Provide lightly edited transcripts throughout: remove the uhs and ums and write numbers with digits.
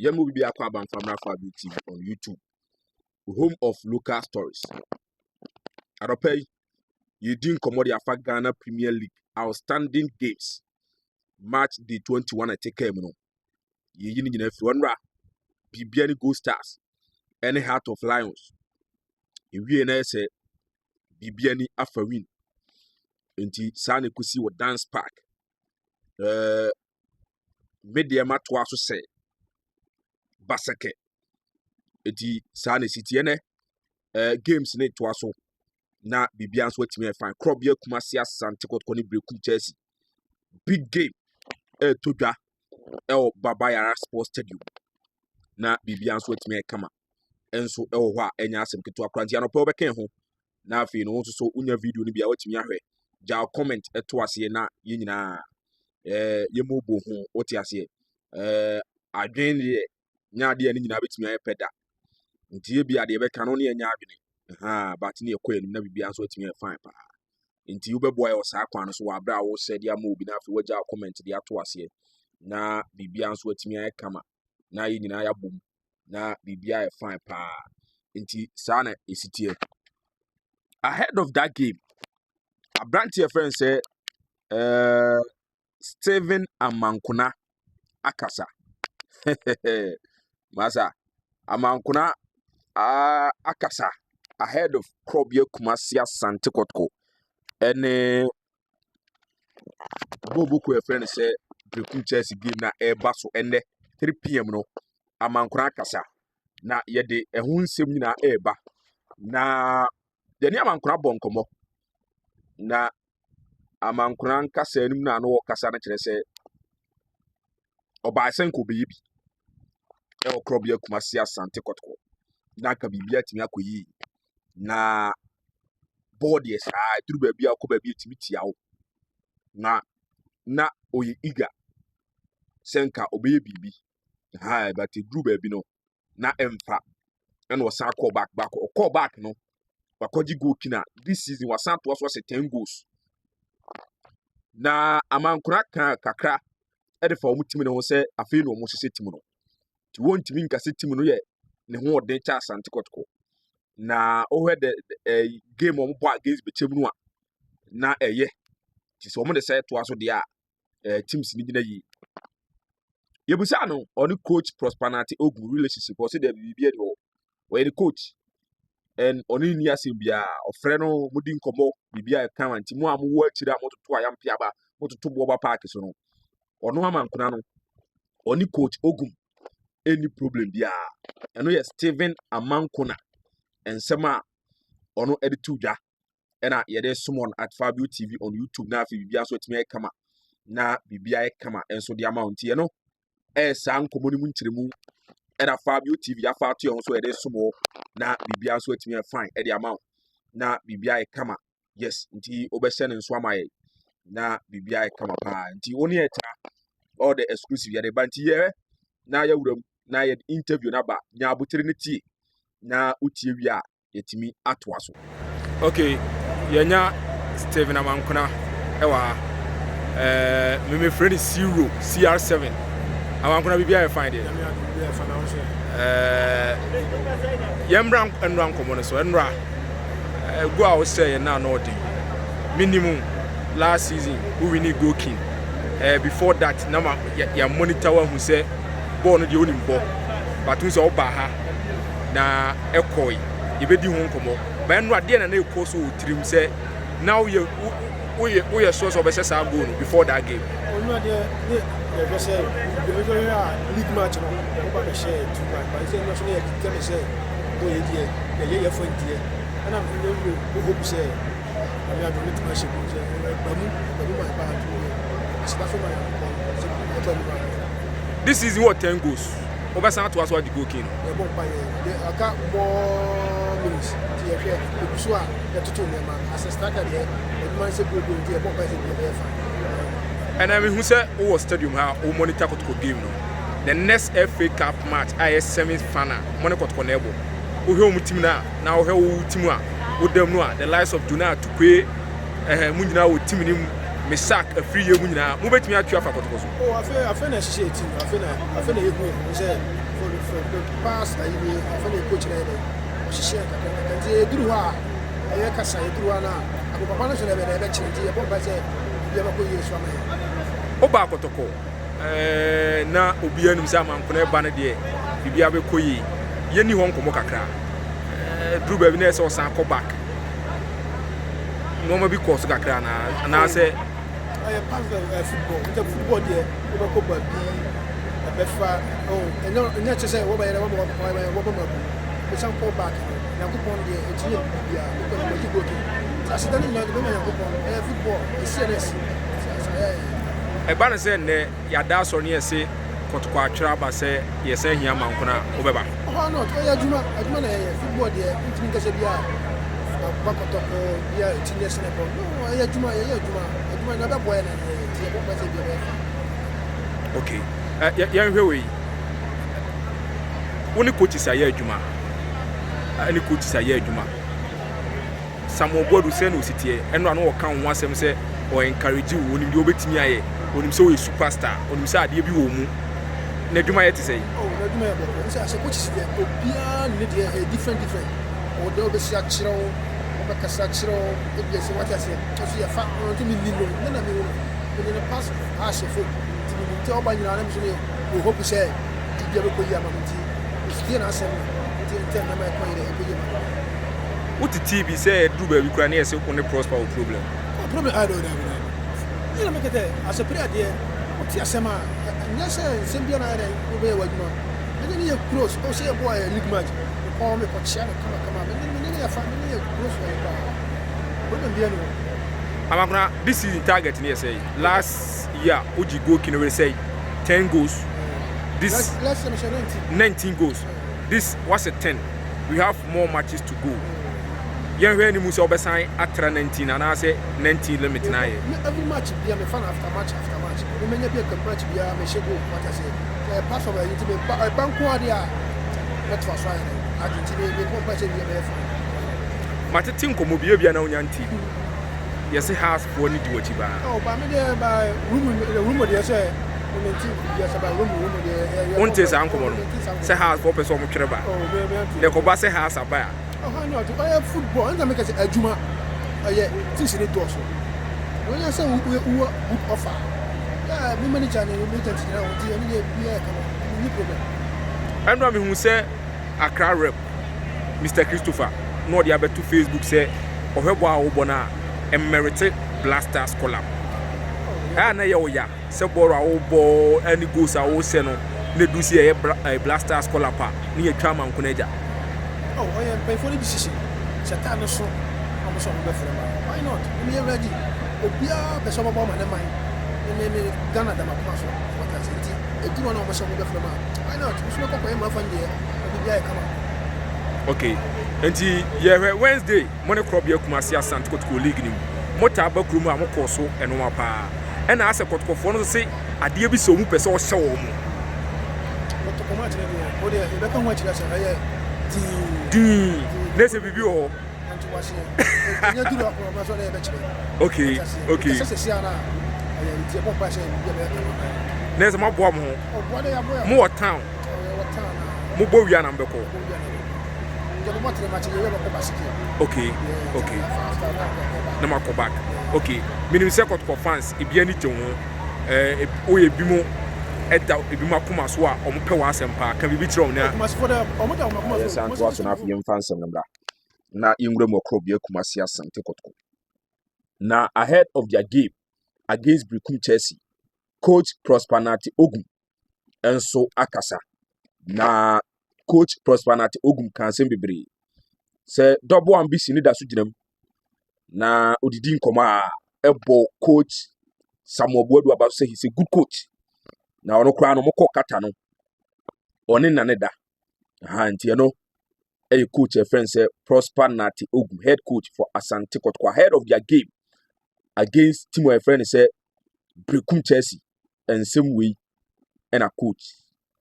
Yemu be Aquaban Family Fabi TV on YouTube, home of local stories. Arope, you didn't commodity Afa Ghana Premier League outstanding games. March the 21 I take care of you need if you want Bibiani Go Stars, any Heart of Lions. If we say Bibiani Afa win. Inti Sane Kusi wa dance park. Media matwa so say Basake. Inti Sane City ene games ne to so na Bibians wetime fine. Krobia Kumasi Asante Kotoko ni Berekum Chelsea. Big game. Todwa Baba Yara Sports Stadium. Na Bibians wetime kama. Enso ho a enya asem keto akranti anopa obeken ho. Na afi no so unya video ni bia wetime ahwe. Ja comment eto ase na ye nyina yemobo ho oti ase adwen de nya de ani nyina betimi ayepeda nti ye bia de beka no ne nya adwene but ne ekoye nim na bibia so etimi fine pa nti ubebo ayo sa akwan so wa bra wo se de ama obi na afi waja comment de ato ase na bibia so etimi ayekama na ye nyina ya bom na bibia ay fine pa nti sa na esitie ahead of that game Abranti your friend say Steven Amankuna Akasa. Masa Amankuna Akasa ahead of Krobia Kumasia Sante Kotoko. And Bobuku your friend say Berekum Chelsea game na baso ende 3 p.m. no Amankuna Akasa. Na yede ehun sem nyina eba. Na deni Amankuna bonkomo. Na Amankuna nkasa enim na no kasa na kire se oba senko be yibi e Krobia Kumasi Asante Kotoko na ka bibia timi akoyi na board yes duru ba bia akoba bia timi tiawo na oyi iga senka obeye bibi but duru ba bi no na emfa and was call back no wakoji go kina this season was to us was 10 goals na Amankuna kakra ede fa omu timi ne ho se afei no omu sese timi no ti won timi nka se timi no ye ne ho ode cha Asante Kotoko na o he the game omu bo against bechem no a na eye ti so omu de se to aso de a teams ni gina yi yebusa no oni coach Prosperity Ogum relationship o se de bibia de o we the coach and oni ni asem bia ofre no mudi nkomo bibia e kan anti mu amu akira mototo ayampia ba mototo bo ba park so no ono Amankuna no oni coach Ogum any problem bia eno ye Steven Amankuna ensema ono editu dwa ena ye de summon at Fabio TV on YouTube na afi bibia so etime kama na bibia kama enso de amount ye no sa nkomo ni mu ntiremu era Fabio TV ya fa to ye so ye de sumo na bibia so etime fine e de amount na bibia kama yes nti obese ne nso amaye na bibia kama pa nti oni etra all the exclusive yade banti ye na ya wuram na ye interview na ba nya abotire ne tie na utie wi a yetimi atoa so okay yenya Steven Amankuna ewa me friend Zero CR7 Amankuna bibia find there yembra enra komo so enra go out say na no dey minimum last season we need go king before that na ya monitor who say ball no dey onim ball but we say oba ha na ekoi ye bedi ho nkomo ba enra de na ekɔ so trim say now we so be say goal before that game only they say league match no over the share too much but say no say tell me say go ye for die and I'm we hope say I mean I don't need to match bamu my back to this is what 10 goals over san to us what the goal king I got more minutes the share the so a to me man as a striker there the man say go the ball by the and I mean who said who stadium how who monitor Kotoko game no the next FA Cup match IS semi final monitor Kotoko nebo who hear team na who hear team a who them no the likes of Juna to pay munina wo team ni me sack a free year now. Move it me at you for Kotoko. Oh, I feel a shit. I feel a good. For the past, I feel a coach there. She said, I can do her. I can say, do her now. I will punish her every change. I won't say, you ever go use from me. Oba Kotoko. Na obi anum sa man kono ba ne de bibia be koyi ye ni hon komo kakra dru ba bi na so san ko back no ma bi course kakra na say I pass the football there over ko ba bi be fa oh and not to say what by what we some call back na ko pon there e tie bibia because we go to as dan na go na ko pon football e serious e ba na say ne ya da so ne say Kotoko atwera ba say ye say hia mankona obeba oh no aduma na football there ntimi kase bia ba Kotoko bia tinye sene ko no aduma na da boy na tie bo ba say bia okay ya hwe we woni coach say aduma ani coach say aduma Samuel Bodu say no sitie eno ano wo kan ho asem say o encourage wo ni obetimi aye onim say we superstar onim say ade bi wo mu na adwuma yete say oh na adwuma ya bo say as a coach there obia need a different o do be sia chiro o be kasa chiro e bi say what I say so ya fa on to me lilo na me wo in the past as a foot to me to oba nyina na me so we hope say to be able to ya mamuti still na say to tell na me ko ire e bi ya what the TV say do ba bi kura na say ko ne prosper o problem I don't know. You know, make it as a prayer, dear. What's your summer? Yes, Symbian, I obey what you know. And then you close, or say a boy, a league match. You call me for shadow, come up, and then you family close. Wouldn't be anyone. I'm gonna this is the target near say last year Uji go can we say 10 goals. This last 19 goals. This was a 10. We have more matches to go. Yen hwe ni muso obesan atra 19 and I say 19 limit na ye every match be a fan after match we menya be a match be a me shego what I say pass over you to be banko ade let for so Argentina be ko pa say be a fan matetin ko mo bia na onyanti yes house for ni diwochi ba oh ba me dey by room dey say yes about room dey won te san ko mo say house for person mo twere ba de ko ba say house aba oh no to buy football and make us adwuma things need to also when you say we good offer yeah me manager na we agent na we dey any be come no problem and no me hu say Accra rep Mr. Christopher no dey abeto Facebook say ohwebo a wo bona emerite blasters collab na ye wo ya say boro a wo bo any goals a wo se no na du see e blasters collab pa na ye twa man konaja oh I am pay for the decision Satan so I'm so be for why not me ready obia be so baba man me Ghana da makoma so what I say e do na I'm so be for why not so ko ko e ma fan dey be bia e kama okay enti ye Wednesday money crop ye Kumasi Asante Kotoko league ni mota abakuru mu amoko so eno ma pa e na ase Kotoko fo no say ade bi so mu pese o hye wo mu Kotoko match ni o dey e be kan watch la say Nese bibi o. Okay. Nese ma boa mo. Mo town. Mo bo wi anam beko. Okay. Na ma go back. Okay. Minim se Kotoko fans e bia ni te ho o ye bi mo eta ebi makoma so a ompe wa asempa ka bibi kire omna yes and was na afie mfansem nbra na yengure mo club ya Kumasi Asante Kotoko na ahead of their game against Berekum Chelsea coach Prosperity Ogum enso akasa na coach Prosperity Ogum kan sem bebre say double ambition da so ginam na odidi nkoma ebo coach Samuel Boadu about say he's a good coach na ono kra no moko kata no oni na ne da nti no coach a friend say Prosperity Ogum head coach for Asante Kotoko ahead of their game against team a friend say Berekum Chelsea and same way and a coach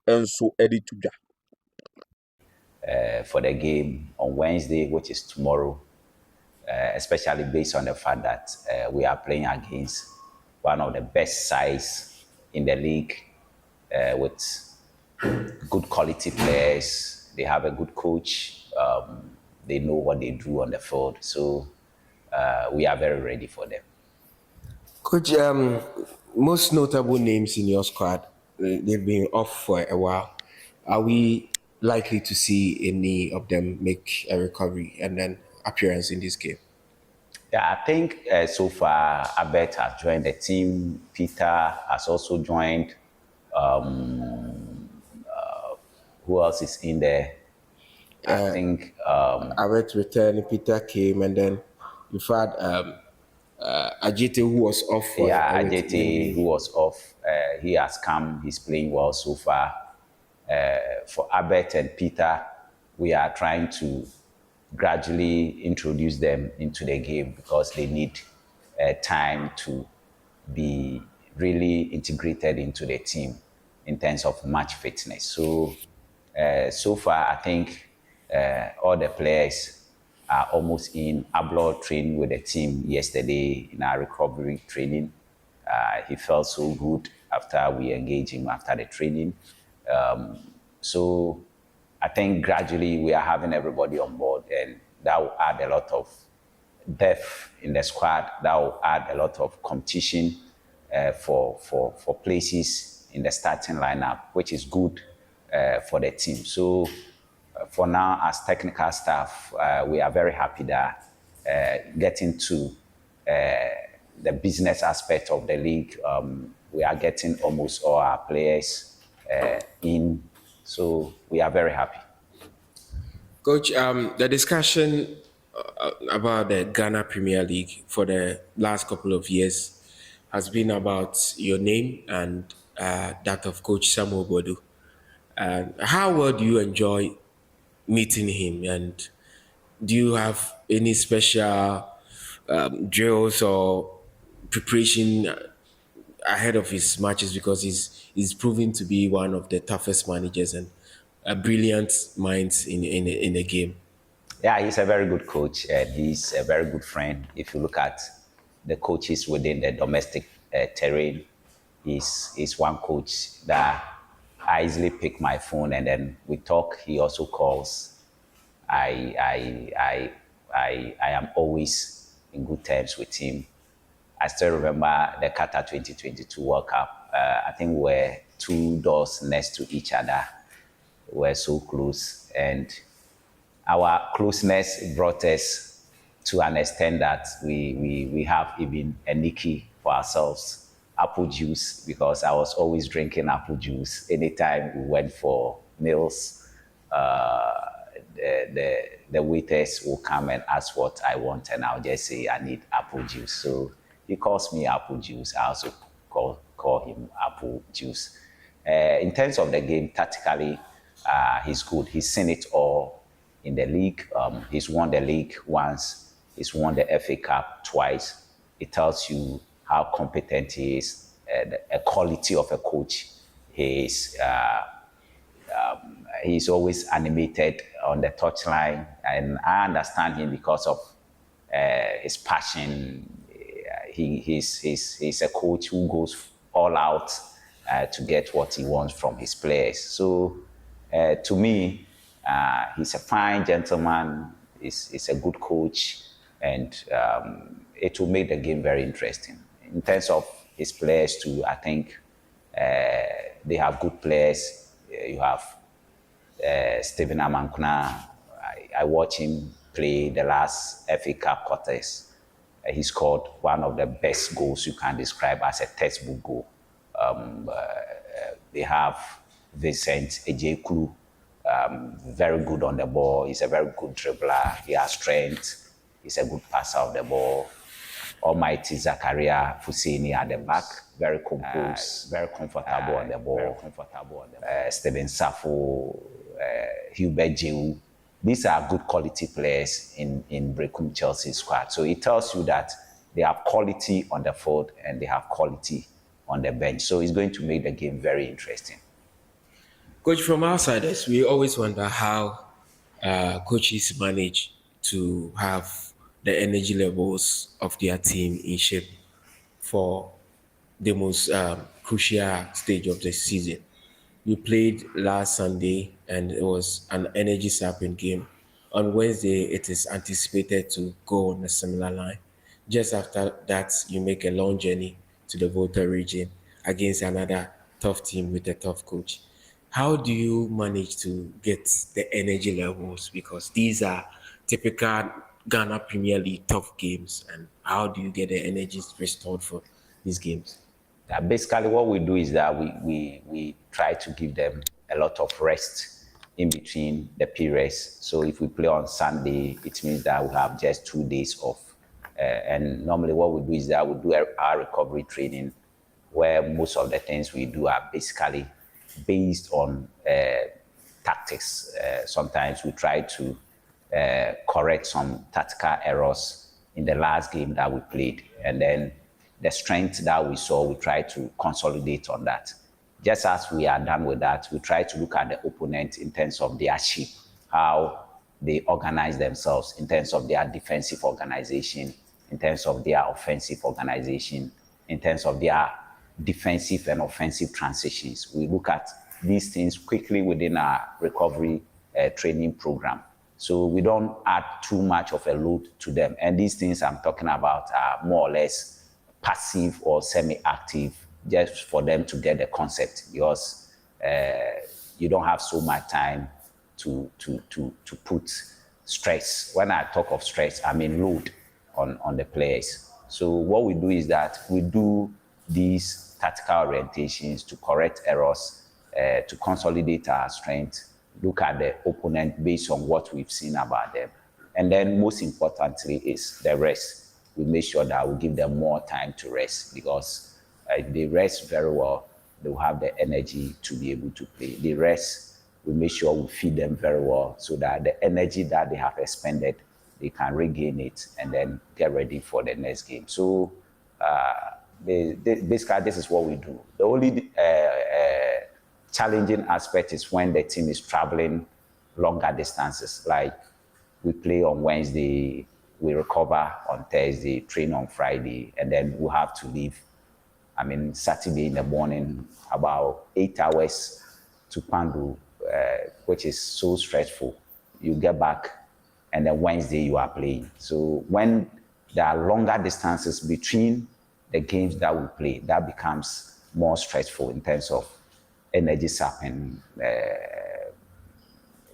and so Eddie Tuja for the game on Wednesday, which is tomorrow, especially based on the fact that we are playing against one of the best sides in the league with good quality players. They have a good coach. They know what they do on the field. So we are very ready for them. Coach, most notable names in your squad, they've been off for a while. Are we likely to see any of them make a recovery and then appearance in this game? Yeah, I think so far Abet has joined the team. Peter has also joined. Who else is in there? I think Awet returned, Peter came, and then you've had Ajite, who was off for yeah, a bit. Ajete, who was off, he has come. He's playing well so far. For Abet and Peter, we are trying to gradually introduce them into the game because they need time to be really integrated into the team in terms of match fitness. So, so far, I think all the players are almost in. Ablo trained with the team yesterday in our recovery training. He felt so good after we engaged him after the training. So I think gradually we are having everybody on board, and that will add a lot of depth in the squad. That will add a lot of competition for places in the starting lineup, which is good for the team. So for now, as technical staff, we are very happy that getting to the business aspect of the league, we are getting almost all our players in. So we are very happy. Coach, the discussion about the Ghana Premier League for the last couple of years has been about your name and that of Coach Samuel Bodu. How well do you enjoy meeting him, and do you have any special drills or preparation ahead of his matches, because he's proven to be one of the toughest managers and a brilliant minds in the game? Yeah, he's a very good coach, and he's a very good friend. If you look at the coaches within the domestic terrain, he's one coach that I easily pick my phone and then we talk. He also calls. I am always in good terms with him. I still remember the Qatar 2022 World Cup. I think we're two doors next to each other. We're so close, and our closeness brought us to an extent that we have even a nicky for ourselves, apple juice, because I was always drinking apple juice anytime we went for meals. The waiters will come and ask what I want, and I'll just say I need apple juice. So he calls me apple juice. I also call him apple juice. In terms of the game, tactically, he's good. He's seen it all in the league. He's won the league once. He's won the FA Cup twice. It tells you how competent he is, a quality of a coach he is. He's always animated on the touchline, and I understand him because of his passion. He's a coach who goes all out to get what he wants from his players. So to me, he's a fine gentleman. He's a good coach, and it will make the game very interesting. In terms of his players too, I think they have good players. You have Stephen Amankuna. I watch him play the last FA Cup quarters. He scored one of the best goals you can describe as a textbook goal. They have Vincent Ejekulu, very good on the ball. He's a very good dribbler. He has strength. He's a good passer of the ball. Almighty Zakaria Fusini at the back, very composed, very comfortable on the ball. Stephen Safo, Hubert Jehu. These are good quality players in Berekum Chelsea squad. So it tells you that they have quality on the field and they have quality on the bench. So it's going to make the game very interesting. Coach, from outsiders, we always wonder how coaches manage to have the energy levels of their team in shape for the most crucial stage of the season. We played last Sunday and it was an energy sapping game. On Wednesday, it is anticipated to go on a similar line. Just after that, you make a long journey to the Volta region against another tough team with a tough coach. How do you manage to get the energy levels? Because these are typical Ghana Premier League tough games. And how do you get the energy restored for these games? Basically, what we do is that we try to give them a lot of rest in between the periods. So if we play on Sunday, it means that we have just 2 days off. And normally, what we do is that we do our recovery training, where most of the things we do are basically based on tactics. Sometimes we try to correct some tactical errors in the last game that we played. And then the strength that we saw, we try to consolidate on that. Just as we are done with that, we try to look at the opponent in terms of their shape, how they organize themselves, in terms of their defensive organization, in terms of their offensive organization, in terms of their defensive and offensive transitions. We look at these things quickly within our recovery training program. So we don't add too much of a load to them. And these things I'm talking about are more or less passive or semi-active, just for them to get the concept, because you don't have so much time to put stress. When I talk of stress, I mean load on the players. So what we do is that we do these tactical orientations to correct errors, to consolidate our strength, look at the opponent based on what we've seen about them. And then most importantly is the rest. We make sure that we give them more time to rest, because if they rest very well, they'll have the energy to be able to play. They rest, we make sure we feed them very well so that the energy that they have expended, they can regain it and then get ready for the next game. So basically, this is what we do. The only challenging aspect is when the team is traveling longer distances. Like we play on Wednesday, we recover on Thursday, train on Friday, and then we'll have to leave. I mean, Saturday in the morning, about 8 hours to Pandu, which is so stressful. You get back, and then Wednesday you are playing. So when there are longer distances between the games that we play, that becomes more stressful in terms of energy sapping.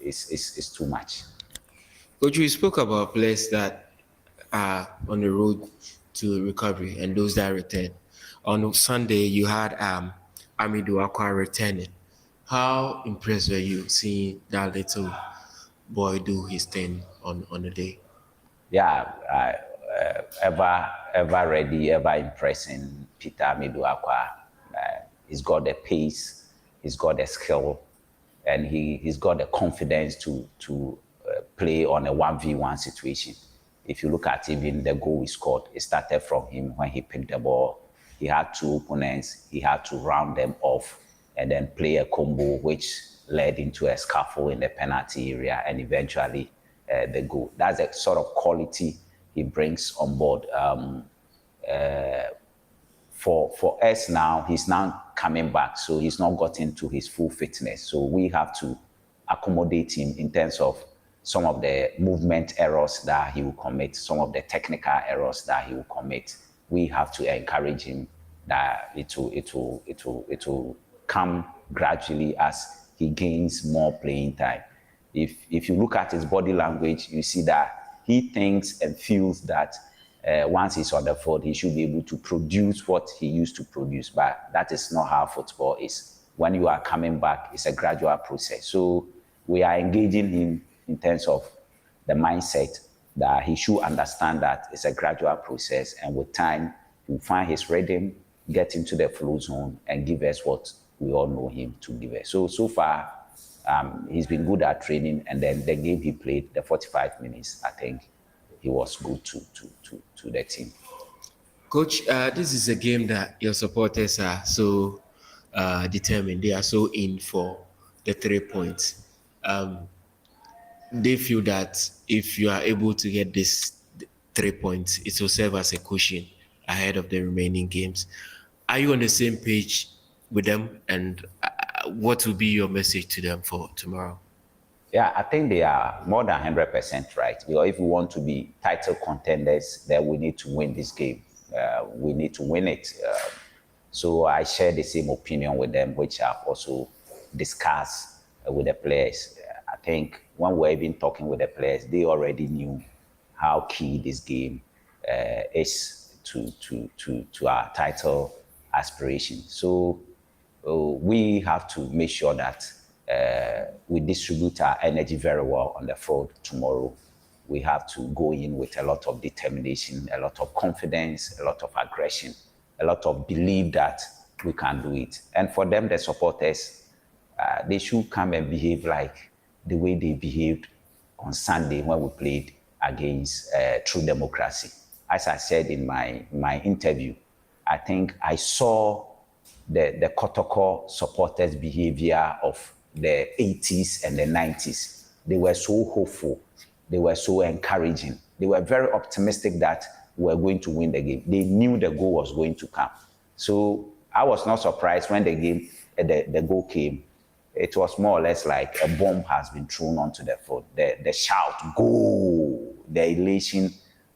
Is too much. Coach, you spoke about players that are on the road to recovery and those that return. On Sunday, you had Amidou Akwa returning. How impressed were you seeing that little boy do his thing on the day? Yeah, ever ready, ever impressing Peter Amidou Akwa. He's got the pace, he's got the skill, and he's got the confidence to play on a 1v1 situation. If you look at even the goal he scored, it started from him when he picked the ball. He had two opponents, he had to round them off and then play a combo which led into a scuffle in the penalty area and eventually the goal. That's the sort of quality he brings on board. For us now, he's now coming back, so he's not gotten to his full fitness. So we have to accommodate him in terms of some of the movement errors that he will commit, some of the technical errors that he will commit. We have to encourage him that it will come gradually as he gains more playing time. If you look at his body language, you see that he thinks and feels that once he's on the field, he should be able to produce what he used to produce. But that is not how football is. When you are coming back, it's a gradual process. So we are engaging him in terms of the mindset that he should understand that it's a gradual process. And with time, he'll find his rhythm, get into the flow zone, and give us what we all know him to give us. So far, he's been good at training. And then the game he played, the 45 minutes, I think, he was good to the team. Coach, this is a game that your supporters are so determined. They are so in for the 3 points. They feel that if you are able to get this 3 points, it will serve as a cushion ahead of the remaining games. are you on the same page with them? And what will be your message to them for tomorrow? Yeah, I think they are more than 100% right. Because if we want to be title contenders, then we need to win this game. We need to win it. So I share the same opinion with them, which I've also discussed with the players. I think when we're even talking with the players, they already knew how key this game is to our title aspiration. So we have to make sure that we distribute our energy very well on the field tomorrow. We have to go in with a lot of determination, a lot of confidence, a lot of aggression, a lot of belief that we can do it. And for them, the supporters, they should come and behave like the way they behaved on Sunday when we played against True Democracy. As I said in my interview, I think I saw the Kotoko supporters' behavior of the 80s and the 90s. They were so hopeful. They were so encouraging. They were very optimistic that we were going to win the game. They knew the goal was going to come. So I was not surprised when the goal came. It was more or less like a bomb has been thrown onto the field. The shout, goal, the elation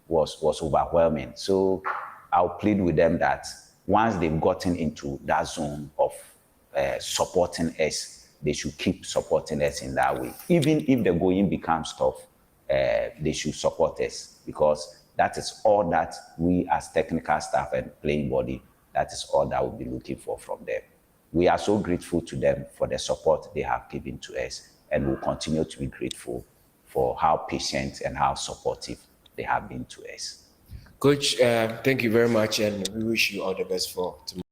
was overwhelming. So I'll plead with them that once they've gotten into that zone of supporting us, they should keep supporting us in that way. Even if the going becomes tough, they should support us, because that is all that we as technical staff and playing body, that is all that we'll be looking for from them. We are so grateful to them for the support they have given to us, and we'll continue to be grateful for how patient and how supportive they have been to us. Coach, thank you very much, and we wish you all the best for tomorrow.